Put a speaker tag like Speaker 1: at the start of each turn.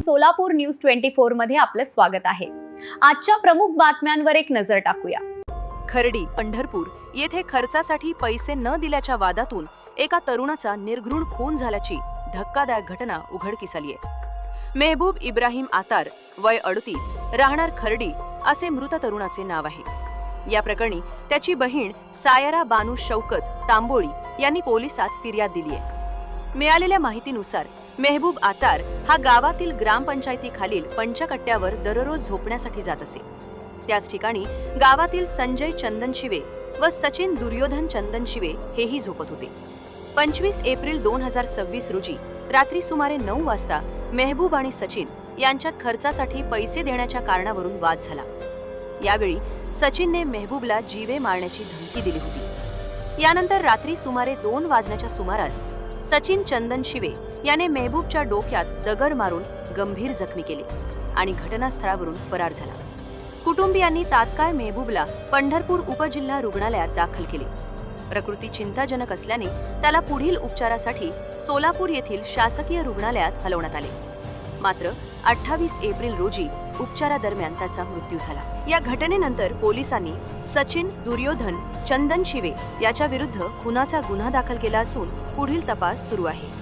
Speaker 1: Solapur news 24 मध्ये आपलं स्वागत आहे। आजच्या प्रमुख बातम्यांवर एक नजर टाकूया।
Speaker 2: खर्डी पंढरपूर येथे खर्चासाठी पैसे न दिल्याच्या वादातून एका तरुणाचा निर्घृण खून झाल्याची धक्कादायक घटना उघडकीस आली आहे। मेहबूब इब्राहिम आतार वय 38 राहणार खर्डी असे मृत तरुणाचे नाव आहे। या प्रकरणी त्याची बहीण सायरा बानू शौकत तांबोळी यांनी पोलिसात फिर्याद दिली आहे। मिळालेल्या माहितीनुसार मेहबूब आतार हा गावातील ग्रामपंचायतीखालील पंचकट्ट्यावर दररोज झोपण्यासाठी जात असे। त्याच ठिकाणी गावातील संजय चंदनशिवे व सचिन दुर्योधन चंदनशिवे हेही झोपत होते। 25 एप्रिल 2026 रोजी रात्री सुमारे 9 वाजता मेहबूब आणि सचिन यांच्यात खर्चासाठी पैसे देण्याच्या कारणावरून वाद झाला। यावेळी सचिनने मेहबूबला जीवे मारण्याची धमकी दिली होती। यानंतर रात्री सुमारे 2 वाजण्याच्या सुमारास सचिन चंदनशिवे याने मेहबूबच्या डोक्यात दगड मारून गंभीर जखमी केले आणि घटनास्थळावरून फरार झाला। कुटुंबियांनी तात्काळ मेहबूबला पंढरपूर उपजिल्हा रुग्णालयात दाखल केले। प्रकृती चिंताजनक असल्याने त्याला पुढील उपचारासाठी सोलापूर येथील शासकीय रुग्णालयात हलवण्यात आले। मात्र 28 एप्रिल रोजी उपचारादरम्यान त्याचा मृत्यू झाला। या घटनेनंतर पोलिसांनी सचिन दुर्योधन चंदनशिवे याच्या विरुद्ध खुनाचा गुन्हा दाखल केला असून पुढील तपास सुरू आहे।